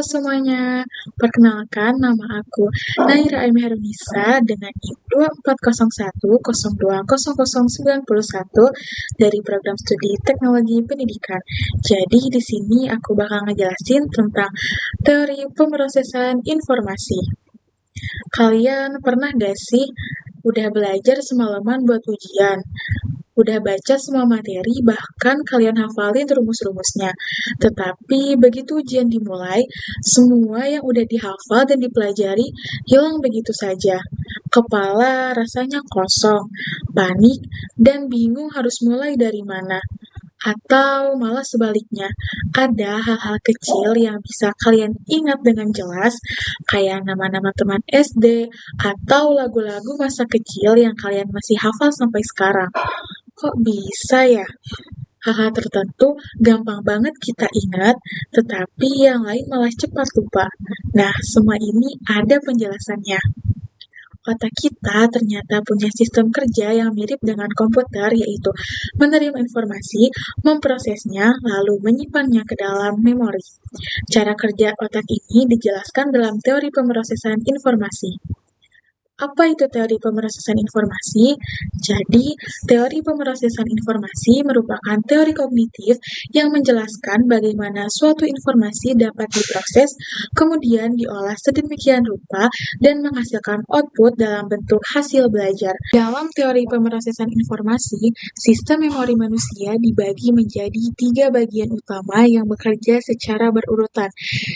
semuanya, perkenalkan nama aku Naira Aim Herunisa dengan NIM 2401020091 dari program studi Teknologi Pendidikan. Jadi di sini aku bakal ngejelasin tentang teori pemrosesan informasi. Kalian pernah gak sih udah belajar semalaman buat ujian? Udah baca semua materi, bahkan kalian hafalin rumus-rumusnya. Tetapi begitu ujian dimulai, semua yang udah dihafal dan dipelajari hilang begitu saja. Kepala rasanya kosong, panik, dan bingung harus mulai dari mana. Atau malah sebaliknya, ada hal-hal kecil yang bisa kalian ingat dengan jelas, kayak nama-nama teman SD, atau lagu-lagu masa kecil yang kalian masih hafal sampai sekarang. Kok bisa ya? Hal-hal tertentu gampang banget kita ingat, tetapi yang lain malah cepat lupa. Nah, semua ini ada penjelasannya. Otak kita ternyata punya sistem kerja yang mirip dengan komputer, yaitu menerima informasi, memprosesnya, lalu menyimpannya ke dalam memori. Cara kerja otak ini dijelaskan dalam teori pemrosesan informasi. Apa itu teori pemrosesan informasi? Jadi, teori pemrosesan informasi merupakan teori kognitif yang menjelaskan bagaimana suatu informasi dapat diproses, kemudian diolah sedemikian rupa, dan menghasilkan output dalam bentuk hasil belajar. Dalam teori pemrosesan informasi, sistem memori manusia dibagi menjadi 3 bagian utama yang bekerja secara berurutan.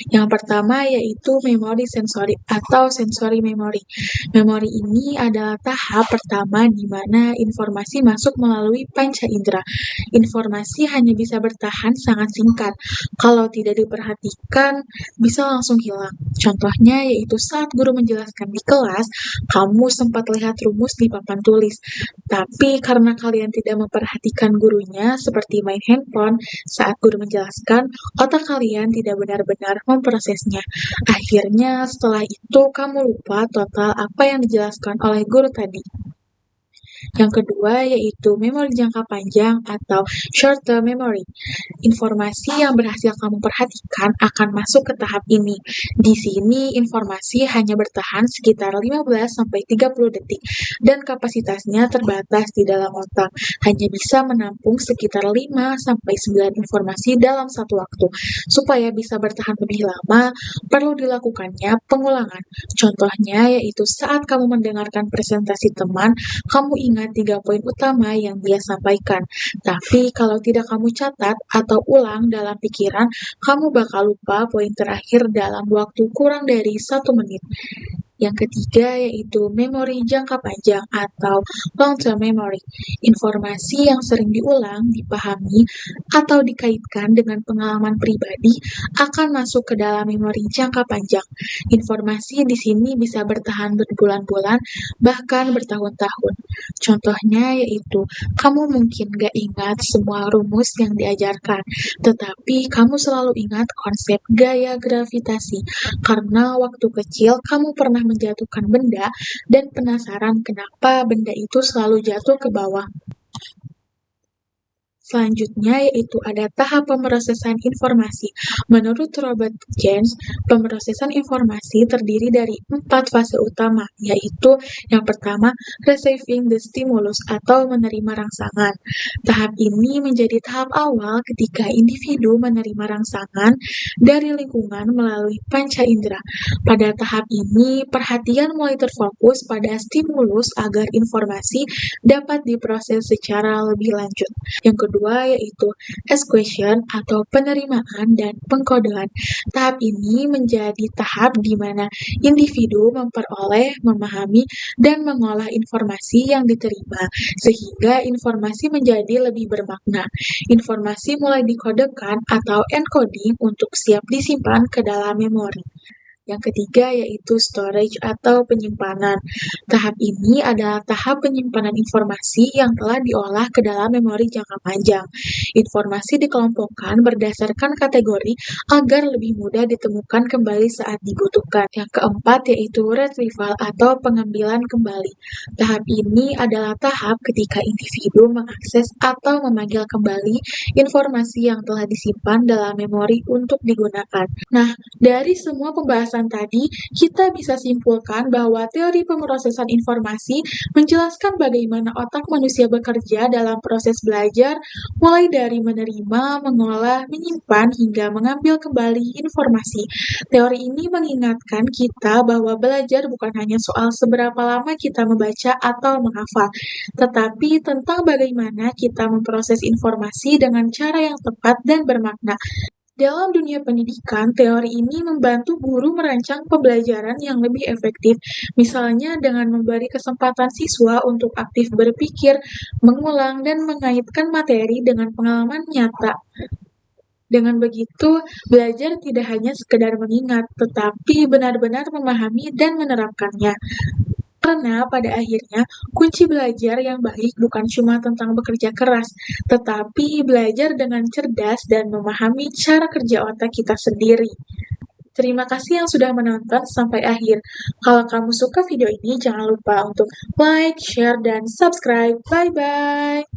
Yang pertama yaitu memori sensori atau sensory memory. Memori ini adalah tahap pertama di mana informasi masuk melalui panca indera. Informasi hanya bisa bertahan sangat singkat. Kalau tidak diperhatikan, bisa langsung hilang. Contohnya yaitu saat guru menjelaskan di kelas, kamu sempat lihat rumus di papan tulis. Tapi karena kalian tidak memperhatikan gurunya seperti main handphone, saat guru menjelaskan, otak kalian tidak benar-benar memprosesnya. Akhirnya setelah itu kamu lupa total apa yang dijelaskan oleh guru tadi. Yang kedua yaitu memori jangka panjang atau short term memory. Informasi yang berhasil kamu perhatikan akan masuk ke tahap ini. Di sini informasi hanya bertahan sekitar 15-30 detik dan kapasitasnya terbatas di dalam otak. Hanya bisa menampung sekitar 5-9 informasi dalam satu waktu. Supaya bisa bertahan lebih lama, perlu dilakukannya pengulangan. Contohnya yaitu saat kamu mendengarkan presentasi teman, kamu ingat 3 poin utama yang dia sampaikan. Tapi kalau tidak kamu catat atau ulang dalam pikiran, kamu bakal lupa poin terakhir dalam waktu kurang dari 1 menit. Yang ketiga yaitu memori jangka panjang atau long-term memory. Informasi yang sering diulang, dipahami, atau dikaitkan dengan pengalaman pribadi akan masuk ke dalam memori jangka panjang. Informasi di sini bisa bertahan berbulan-bulan, bahkan bertahun-tahun. Contohnya yaitu, kamu mungkin gak ingat semua rumus yang diajarkan, tetapi kamu selalu ingat konsep gaya gravitasi, karena waktu kecil kamu pernah menjatuhkan benda dan penasaran kenapa benda itu selalu jatuh ke bawah. Selanjutnya yaitu ada tahap pemrosesan informasi. Menurut Robert James, pemrosesan informasi terdiri dari 4 fase utama, yaitu yang pertama, receiving the stimulus atau menerima rangsangan. Tahap ini menjadi tahap awal ketika individu menerima rangsangan dari lingkungan melalui panca indera. Pada tahap ini, perhatian mulai terfokus pada stimulus agar informasi dapat diproses secara lebih lanjut. Yang kedua yaitu execution atau penerimaan dan pengkodean. Tahap ini menjadi tahap di mana individu memperoleh, memahami, dan mengolah informasi yang diterima, sehingga informasi menjadi lebih bermakna. Informasi mulai dikodekan atau encoding untuk siap disimpan ke dalam memori. Yang ketiga yaitu storage atau penyimpanan. Tahap ini adalah tahap penyimpanan informasi yang telah diolah ke dalam memori jangka panjang. Informasi dikelompokkan berdasarkan kategori agar lebih mudah ditemukan kembali saat dibutuhkan. Yang keempat yaitu retrieval atau pengambilan kembali. Tahap ini adalah tahap ketika individu mengakses atau memanggil kembali informasi yang telah disimpan dalam memori untuk digunakan. Nah, dari semua pembahasan tadi, kita bisa simpulkan bahwa teori pemrosesan informasi menjelaskan bagaimana otak manusia bekerja dalam proses belajar, mulai dari menerima, mengolah, menyimpan, hingga mengambil kembali informasi. Teori ini mengingatkan kita bahwa belajar bukan hanya soal seberapa lama kita membaca atau menghafal, tetapi tentang bagaimana kita memproses informasi dengan cara yang tepat dan bermakna. Dalam dunia pendidikan, teori ini membantu guru merancang pembelajaran yang lebih efektif, misalnya dengan memberi kesempatan siswa untuk aktif berpikir, mengulang, dan mengaitkan materi dengan pengalaman nyata. Dengan begitu, belajar tidak hanya sekedar mengingat, tetapi benar-benar memahami dan menerapkannya. Karena pada akhirnya, kunci belajar yang baik bukan cuma tentang bekerja keras, tetapi belajar dengan cerdas dan memahami cara kerja otak kita sendiri. Terima kasih yang sudah menonton sampai akhir. Kalau kamu suka video ini, jangan lupa untuk like, share, dan subscribe. Bye-bye!